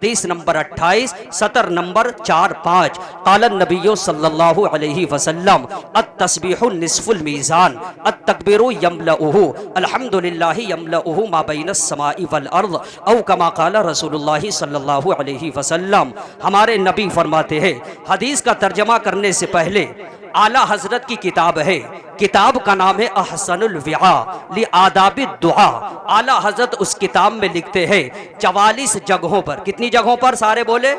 हदीस नंबर 28, सतर नंबर 4-5। क़ालन नबिय्यु सल्लल्लाहु अलैहि वसल्लम अत-तस्बीहु निस्फुल मीज़ान अत-तकबीरु यमलउहु अल्हम्दुलिल्लाहि यमलउहु मा बैनस समाई वल अर्द औ कमा क़ाला रसूलुल्लाहि सल्लल्लाहु अलैहि वसल्लम। हमारे नबी फरमाते हैं, हदीस का तर्जमा करने से पहले आला हजरत की किताब है, किताब का नाम है अहसनुल विआ लि आदाबि दुआ। आला हजरत उस किताब में लिखते हैं 44 जगहों पर, कितनी जगहों पर सारे बोले,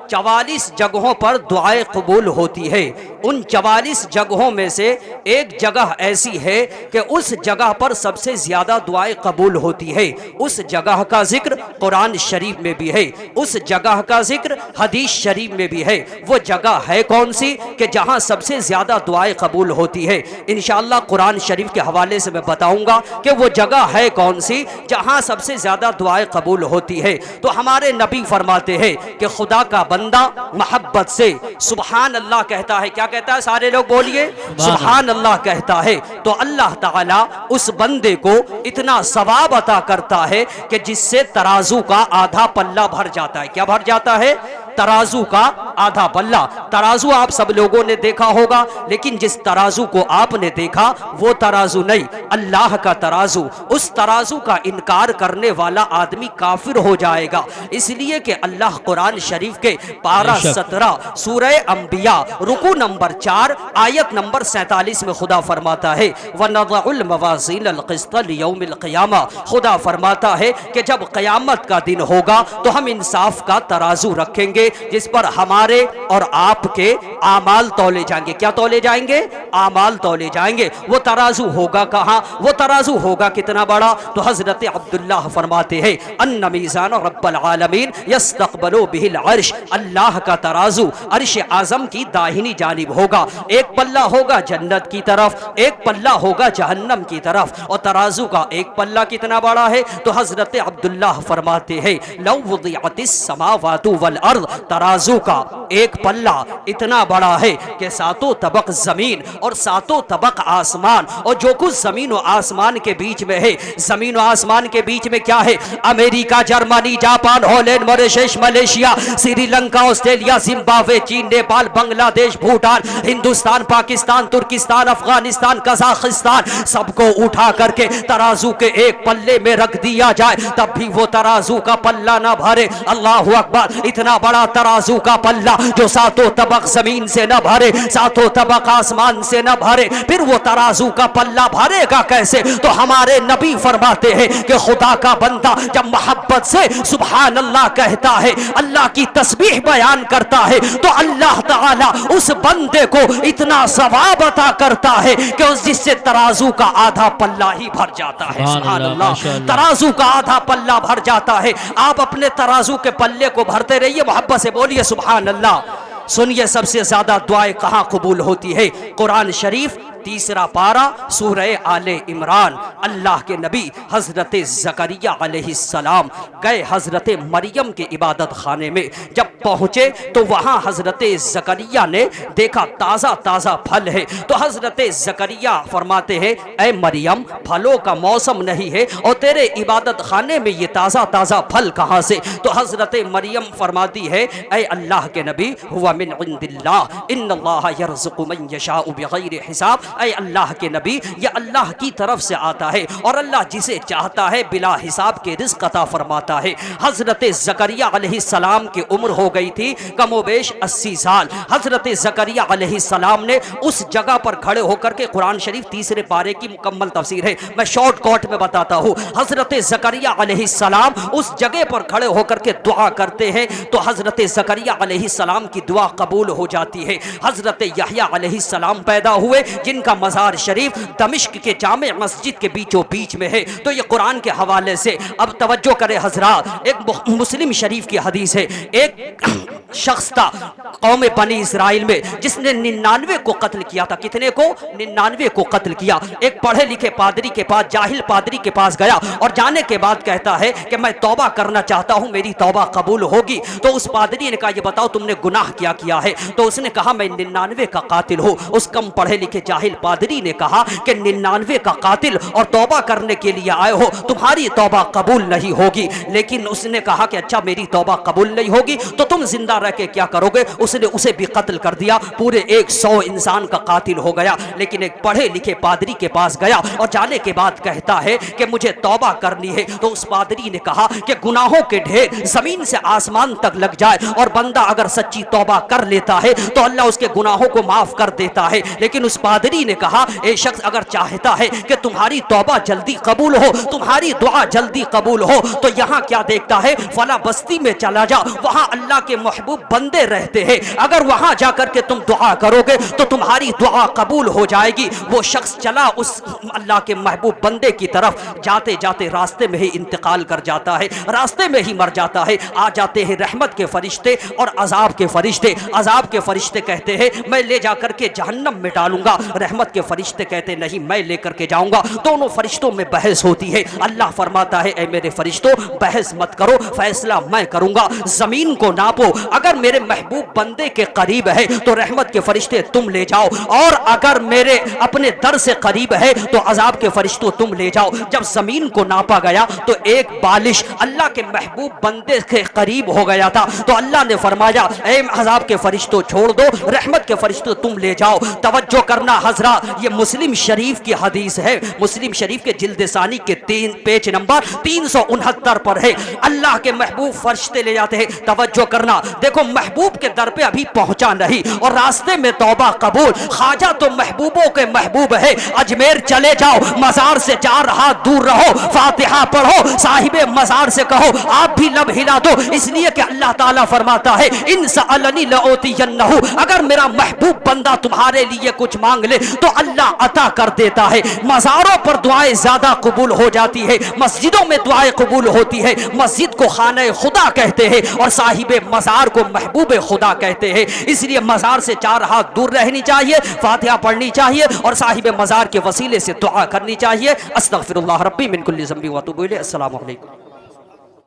44 जगहों पर दुआएं कबूल होती है। उन 44 जगहों में से एक जगह ऐसी है कि उस जगह पर सबसे ज्यादा दुआएं कबूल होती है। उस जगह का जिक्र कुरान शरीफ में भी है, उस जगह का जिक्र हदीस शरीफ में भी है। वो जगह है कौन सी कि जहां सबसे ज्यादा दुआएं कबूल होती है। इंशाअल्लाह कुरान शरीफ के हवाले से मैं बताऊंगा कि वो जगह है कौन सी जहां सबसे ज्यादा दुआएं कबूल होती है। तो हमारे नबी फरमाते हैं कि खुदा का बंदा मोहब्बत से सुबहान अल्लाह कहता है। क्या कहता है? सारे लोग बोलिए, सुबहान अल्लाह कहता है तो अल्लाह ताला उस बंदे को इतना सवाब अता करता है कि जिससे तराजू का आधा पल्ला भर जाता है। क्या भर जाता है? तराजू का आधा पल्ला। तराजू आप सब लोगों ने देखा होगा, लेकिन जिस तराजू को आपने देखा वो तराजू नहीं, अल्लाह का तराजू। उस तराजू का इनकार करने वाला आदमी काफिर हो जाएगा। इसलिए कि अल्लाह कुरान शरीफ के पारा 17 सूरह अंबिया रुकू नंबर 4 आयत नंबर 47 में खुदा फरमाता है वनज़उल मवाज़ीनल क़िस्त लियौमिल क़ियामा। खुदा फरमाता है कि जब क़यामत का दिन होगा तो हम इंसाफ का तराजू रखेंगे जिस पर हमारे और आपके आमाल तौले जाएंगे। क्या तौले जाएंगे? आमाल तौले जाएंगे। वो तराजू होगा कहाँ? वो तराजू होगा कितना बड़ा? तो हजरत अब्दुल्लाह फरमाते हैं अन्न मीज़ान रब्बल आलमीन यस्तक़बिलु बिहिल अर्श। अल्लाह का तराजू अर्श आज़म की दाहिनी जानिब होगा। एक पल्ला होगा जन्नत की तरफ, एक पल्ला होगा जहन्नम की तरफ। और तराजू का एक पल्ला कितना बड़ा है? तो हजरत अब्दुल्लाह फरमाते हैं लौ वुदिअतिस समावातु वल अर्द। तराजू का एक पल्ला इतना बड़ा है कि सातों तबक जमीन और सातों तबक आसमान और जो कुछ जमीन और आसमान के बीच में है। जमीन और आसमान के बीच में क्या है? America, Germany, Japan, Holland, Mauritius, Malaysia, Sri Lanka, Australia, Zimbabwe, चीन, नेपाल, बांग्लादेश, भूटान, हिंदुस्तान, पाकिस्तान, तुर्किस्तान, अफगानिस्तान, कजाकिस्तान, सबको उठा करके तराजू के एक पल्ले में रख दिया जाए तब भी वो तराजू का पल्ला ना भरे। अल्लाह अकबर। इतना बड़ा तराजू का पल्ला जो सातों तबक जमीन से न भरे, सातों तबक आसमान से न भरे, फिर वो तराजू का पल्ला भरेगा कैसे? तो हमारे नबी फरमाते हैं कि खुदा का बंदा जब मोहब्बत से सुभान अल्लाह कहता है, अल्लाह की तस्बीह बयान करता है, तो अल्लाह ताला उस बंदे को इतना सवाब अता करता है कि उस जिससे तराजू का आधा पल्ला ही भर जाता है। सुभान अल्लाह। तराजू का आधा पल्ला भर जाता है। आप अपने तराजू के पल्ले को भरते रहिए, मोहब्बत से बोलिए सुभान अल्लाह। सुनिए सबसे ज्यादा दुआएं कहाँ कबूल होती है? कुरान शरीफ तीसरा पारा सूरह आले इमरान। अल्लाह के नबी हजरत ज़करिया अलैहिस्सलाम गए हजरत मरियम के इबादत खाने में। जब पहुंचे तो वहां हजरत ज़करिया ने देखा ताज़ा ताज़ा फल है। तो हजरत ज़करिया फरमाते हैं ऐ मरियम, फलों का मौसम नहीं है और तेरे इबादत खाने में ये ताज़ा ताज़ा फल कहाँ से? तो हजरत मरियम फरमाती है ऐ अल्लाह के नबी हुवा मिन इंदिल्लाह इन्नल्लाह यर्ज़ुक़ु मन यशाउ बिग़ैरि हिसाब। ऐ अल्लाह के नबी, ये अल्लाह की तरफ से आता है और अल्लाह जिसे चाहता है बिला हिसाब के रिज़्क़ अता फरमाता है। हजरत ज़करिया अलैहिस्सलाम की उम्र हो गई थी कमोबेश 80 साल। हजरत ज़करिया अलैहिस्सलाम ने उस जगह पर खड़े होकर के कुरान शरीफ तीसरे पारे की मुकम्मल तफसीर है, मैं शॉर्ट कट में बताता हूँ। हजरत ज़करिया अलैहिस्सलाम उस जगह पर खड़े होकर के दुआ करते हैं तो हजरत ज़करिया अलैहिस्सलाम की दुआ कबूल हो जाती है। हजरत यहया अलैहिस्सलाम पैदा हुए जिनका मज़ार शरीफ दमिश्क के जामे मस्जिद के बीचों बीच में है। तो ये कुरान के हवाले से अब तवज्जो करें हजरात, एक मुस्लिम शरीफ की हदीस है। एक शख्स था कौम बनी इसराइल में जिसने 99 को कत्ल किया था। कितने को? 99 को कत्ल किया। एक पढ़े लिखे पादरी के पास, जाहिल पादरी के पास गया और जाने के बाद कहता है कि मैं तौबा करना चाहता हूं, मेरी तौबा कबूल होगी। तो उस पादरी ने कहा ये बताओ तुमने गुनाह क्या किया है? तो उसने कहा मैं 99 का कातिल हूं। उस कम पढ़े लिखे जाहिल पादरी ने कहा कि 99 का कातिल और तौबा करने के लिए आए हो, तुम्हारी तौबा कबूल नहीं होगी। लेकिन उसने कहा कि अच्छा मेरी तौबा कबूल नहीं होगी तो तुम जिंदा रह के क्या करोगे? उसने उसे भी कत्ल कर दिया, पूरे 100 इंसान का कातिल हो गया। लेकिन एक पढ़े लिखे पादरी के पास गया और जाने के बाद कहता है कि मुझे तौबा करनी है। तो उस पादरी ने कहा कि गुनाहों के ढेर जमीन से आसमान तक लग जाए और बंदा अगर सच्ची तौबा कर लेता है तो अल्लाह उसके गुनाहों को माफ कर देता है। लेकिन उस पादरी ने कहा ए शख्स अगर चाहता है कि तुम्हारी तौबा जल्दी कबूल हो, तुम्हारी दुआ जल्दी कबूल हो, तो यहाँ क्या देखता है, फला बस्ती में चला जा, वहां अल्लाह के महबूब बंदे रहते हैं, अगर वहां जाकर के तुम दुआ करोगे तो तुम्हारी दुआ कबूल हो जाएगी। वो शख्स चला उस अल्लाह के महबूब बंदे की तरफ, जाते जाते रास्ते में ही इंतकाल कर जाता है, रास्ते में ही मर जाता है। आ जाते हैं रहमत के फरिश्ते और अजाब के फरिश्ते। अजाब के फरिश्ते कहते हैं मैं ले जाकर के जहन्नम में डालूंगा, रहमत के फरिश्ते कहते नहीं मैं लेकर के जाऊंगा। दोनों फरिश्तों में बहस होती है। अल्लाह फरमाता है ए मेरे फरिश्तों बहस मत करो, फैसला मैं करूंगा। जमीन को नापो, अगर मेरे महबूब बंदे के करीब है तो रहमत के फरिश्ते तुम ले जाओ, और अगर मेरे अपने दर से करीब है तो अजाब के फरिश्तों तुम ले जाओ। जब जमीन को नापा गया तो एक बालिश अल्लाह के महबूब बंदे के करीब हो गया था। तो अल्लाह ने फरमाया ए अजाब के फरिश्तों छोड़ दो, रहमत के फरिश्तों तुम ले जाओ। तवज्जो करना हजरा, ये मुस्लिम शरीफ की हदीस है। मुस्लिम शरीफ के जिल्द सानी के 3 पेज नंबर 369 पर है। अल्लाह के महबूब फरिश्ते ले जाते हैं। तवज्जो करना, देखो महबूब के दर पे अभी पहुंचा नहीं और रास्ते में तौबा कबूल। ख्वाजा तो महबूबों के महबूब है, अजमेर चले जाओ, मजार से 4 हाथ दूर रहो, फातिहा पढ़ो, साहिबे मजार से कहो आप भी लब हिला दो, इसलिए कि अल्लाह ताला फरमाता है इन सअलनी लऊतियन्नहु, अगर मेरा महबूब बंदा तुम्हारे लिए कुछ मांग ले तो अल्लाह अता कर देता है। मजारों पर दुआएं ज्यादा कबूल हो जाती है, मस्जिदों में दुआएं कबूल होती है। मस्जिद को खाने खुदा कहते हैं और साहिबे मजार को महबूब खुदा कहते हैं, इसलिए मजार से 4 हाथ दूर रहनी चाहिए, फातिहा पढ़नी चाहिए और साहिबे मजार के वसीले से दुआ करनी चाहिए। अस्तगफिरुल्लाह रब्बी मिन कुल्ली ज़ंबी व अतूबु इलैह। अस्सलामु अलैकुम।